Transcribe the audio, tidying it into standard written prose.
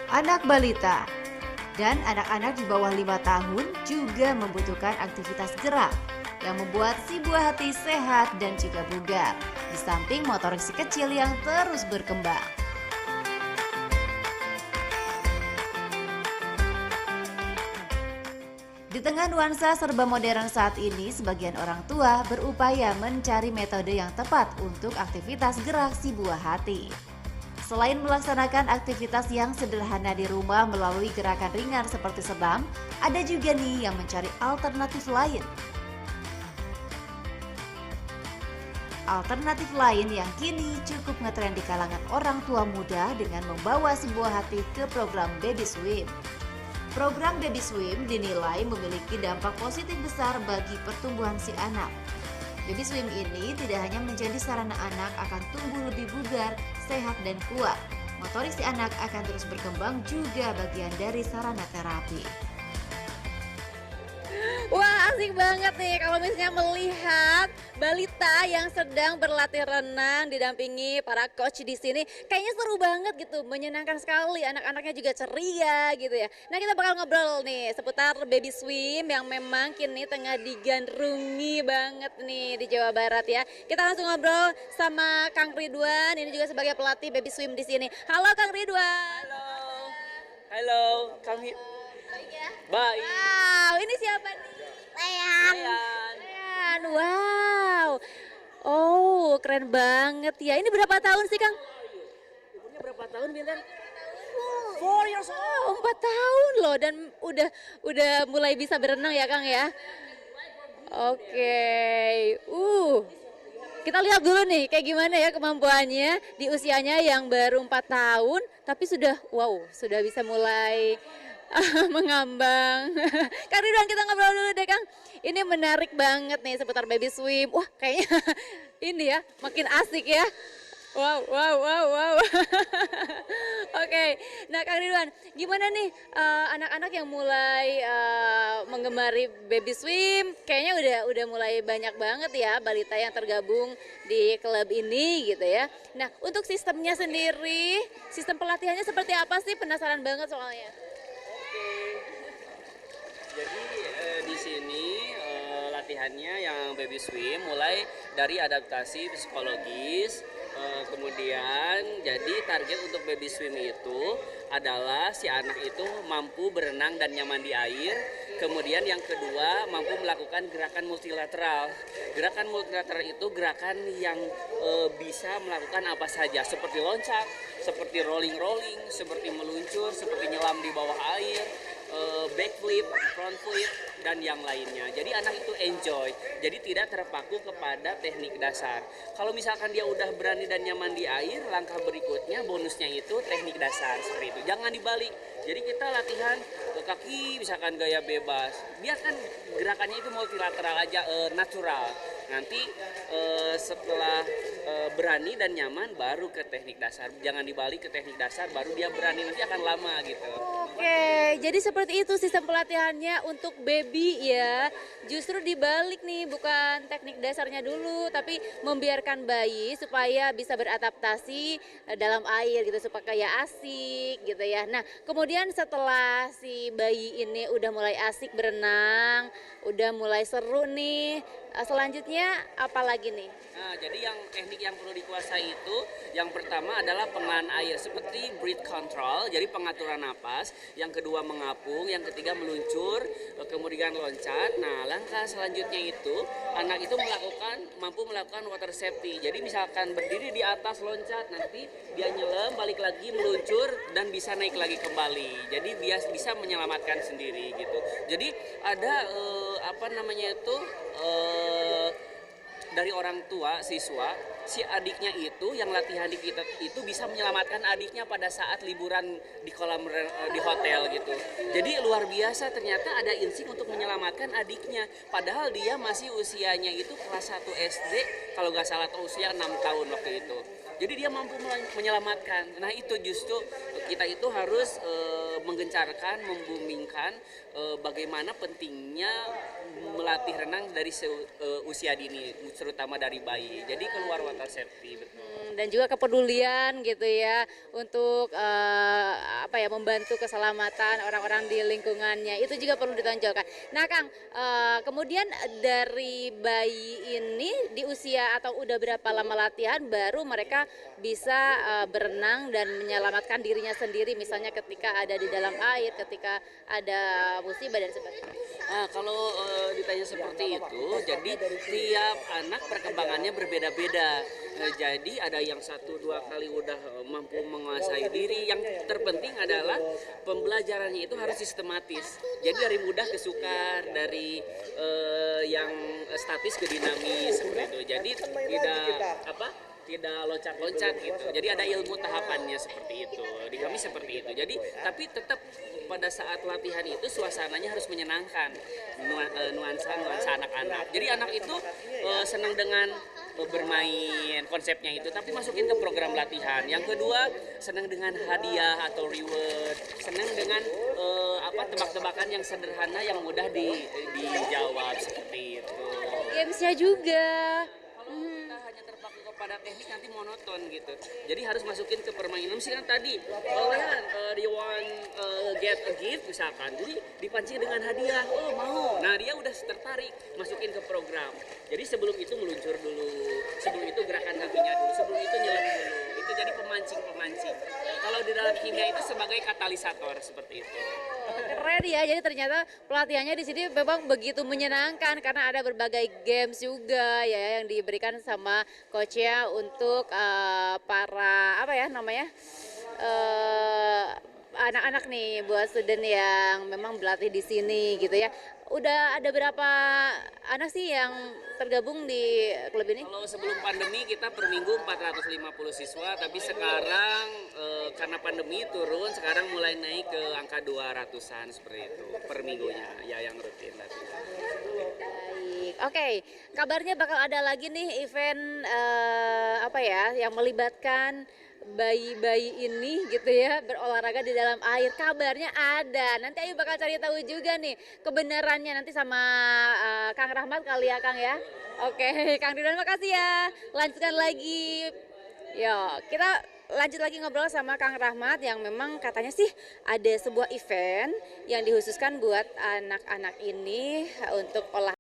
anak balita, dan anak-anak di bawah 5 tahun juga membutuhkan aktivitas gerak yang membuat si buah hati sehat dan juga bugar, di samping motorik si kecil yang terus berkembang. Di tengah nuansa serba modern saat ini, sebagian orang tua berupaya mencari metode yang tepat untuk aktivitas gerak si buah hati. Selain melaksanakan aktivitas yang sederhana di rumah melalui gerakan ringan seperti senam, ada juga nih yang mencari alternatif lain. Alternatif lain yang kini cukup ngetren di kalangan orang tua muda dengan membawa si buah hati ke program Baby Swim. Program Baby Swim dinilai memiliki dampak positif besar bagi pertumbuhan si anak. Baby Swim ini tidak hanya menjadi sarana anak akan tumbuh lebih bugar, sehat, dan kuat. Motorik si anak akan terus berkembang juga bagian dari sarana terapi. Wah, asik banget nih kalau misalnya melihat balita yang sedang berlatih renang didampingi para coach di sini. Kayaknya seru banget gitu, menyenangkan sekali, anak-anaknya juga ceria gitu ya. Nah, kita bakal ngobrol nih seputar Baby Swim yang memang kini tengah digandrungi banget nih di Jawa Barat ya. Kita langsung ngobrol sama Kang Ridwan, ini juga sebagai pelatih Baby Swim di sini. Halo Kang Ridwan. Halo, halo, kami Baik ya? baik. Wow, ini siapa nih? Ayan. Ayan, wow. Oh, keren banget ya. Ini berapa tahun sih, Kang? Umurnya berapa tahun, Bintan? 4 years old. Oh, 4 tahun loh dan udah mulai bisa berenang ya, Kang ya. Oke. Kita lihat dulu nih kayak gimana ya kemampuannya di usianya yang baru 4 tahun tapi sudah bisa mulai mengambang. Kang Ridwan, kita ngobrol dulu deh Kang. Ini menarik banget nih seputar Baby Swim. Wah, kayaknya ini ya makin asik ya. Wow. Oke, nah Kang Ridwan, gimana nih anak-anak yang mulai menggemari Baby Swim? Kayaknya udah mulai banyak banget ya balita yang tergabung di klub ini gitu ya. Nah, untuk sistemnya sendiri, sistem pelatihannya seperti apa sih? Penasaran banget soalnya. Jadi di sini latihannya yang Baby Swim mulai dari adaptasi psikologis, kemudian jadi target untuk Baby Swim itu adalah si anak itu mampu berenang dan nyaman di air. Kemudian yang kedua mampu melakukan gerakan multilateral. Gerakan multilateral itu gerakan yang bisa melakukan apa saja seperti loncat, seperti rolling, seperti meluncur, seperti nyelam di bawah air, backflip, front flip, dan yang lainnya. Jadi anak itu enjoy, jadi tidak terpaku kepada teknik dasar. Kalau misalkan dia udah berani dan nyaman di air, langkah berikutnya bonusnya itu teknik dasar seperti itu. Jangan dibalik. Jadi kita latihan ke kaki, misalkan gaya bebas. Biarkan gerakannya itu multilateral aja, natural. Nanti setelah berani dan nyaman baru ke teknik dasar. Jangan dibalik ke teknik dasar baru dia berani, nanti akan lama gitu. Oke, jadi seperti itu sistem pelatihannya untuk baby ya. Justru dibalik nih, bukan teknik dasarnya dulu, tapi membiarkan bayi supaya bisa beradaptasi dalam air gitu, supaya asik gitu ya. Nah, kemudian setelah si bayi ini udah mulai asik berenang, udah mulai seru nih, selanjutnya apa lagi nih? Nah, jadi yang teknik yang perlu dikuasai itu yang pertama adalah pengelolaan air seperti breath control, jadi pengaturan napas. Yang kedua mengapung, yang ketiga meluncur, kemudian loncat. Nah, langkah selanjutnya itu anak itu mampu melakukan water safety. Jadi misalkan berdiri di atas loncat, nanti dia nyelam, balik lagi meluncur dan bisa naik lagi kembali. Jadi dia bisa menyelamatkan sendiri gitu. Jadi ada dari orang tua siswa, si adiknya itu yang latihan di kita itu bisa menyelamatkan adiknya pada saat liburan di di hotel gitu. Jadi luar biasa, ternyata ada insting untuk menyelamatkan adiknya, padahal dia masih usianya itu kelas 1 SD kalau nggak salah, atau usia 6 tahun waktu itu. Jadi dia mampu menyelamatkan. Nah, itu justru kita itu harus menggencarkan, membumingkan bagaimana pentingnya melatih renang dari usia dini, terutama dari bayi. Jadi keluar water safety. Betul. dan juga kepedulian gitu ya untuk apa ya, membantu keselamatan orang-orang di lingkungannya, itu juga perlu ditonjolkan. Nah Kang, kemudian dari bayi ini di usia atau udah berapa lama latihan baru mereka bisa berenang dan menyelamatkan dirinya sendiri, misalnya ketika ada di dalam air, ketika ada musibah dan sebagainya? Nah, kalau ditanya seperti itu, jadi tiap anak perkembangannya berbeda-beda. Jadi ada yang 1-2 kali udah mampu menguasai diri. Yang terpenting adalah pembelajarannya itu harus sistematis. Jadi dari mudah ke sukar, dari yang statis ke dinamis seperti itu. Jadi tidak loncat-loncat gitu. Jadi ada ilmu tahapannya seperti itu. Di kami seperti itu. Jadi tapi tetap pada saat latihan itu suasananya harus menyenangkan, nuansa anak-anak. Jadi anak itu senang dengan bermain konsepnya itu, tapi masukin ke program latihan. Yang kedua senang dengan hadiah atau reward, senang dengan tebak-tebakan yang sederhana yang mudah dijawab seperti itu. Gamesnya juga. Kita hanya terpaku kepada teknik nanti monoton gitu. Jadi harus masukin ke permainan. Misalkan tadi, dia want get a gift misalkan. Jadi dipancing dengan hadiah. Oh mau. Nah dia udah tertarik masukin ke program. Jadi sebelum itu meluncur dulu. Sebelum itu gerakan kakinya dulu. Sebelum itu nyelam dulu. Itu jadi pemancing. Kalau di dalam kimia itu sebagai katalisator seperti itu. Keren ya, jadi ternyata pelatihannya di sini memang begitu menyenangkan karena ada berbagai games juga ya yang diberikan sama coachnya untuk para anak-anak nih, buat student yang memang berlatih di sini gitu ya. Udah ada berapa anak sih yang tergabung di klub ini? Kalau sebelum pandemi kita per minggu 450 siswa, tapi sekarang karena pandemi turun, sekarang mulai naik ke angka 200-an seperti itu per minggunya ya yang rutin latihan. Baik, oke. Kabarnya bakal ada lagi nih event yang melibatkan bayi-bayi ini gitu ya, berolahraga di dalam air. Kabarnya ada. Nanti Ayu bakal cari tahu juga nih kebenarannya nanti sama Kang Rahmat kali ya Kang ya. Oke, Kang Ridwan makasih ya. Lanjutkan lagi. Yo, kita lanjut lagi ngobrol sama Kang Rahmat yang memang katanya sih ada sebuah event yang dikhususkan buat anak-anak ini untuk olahraga.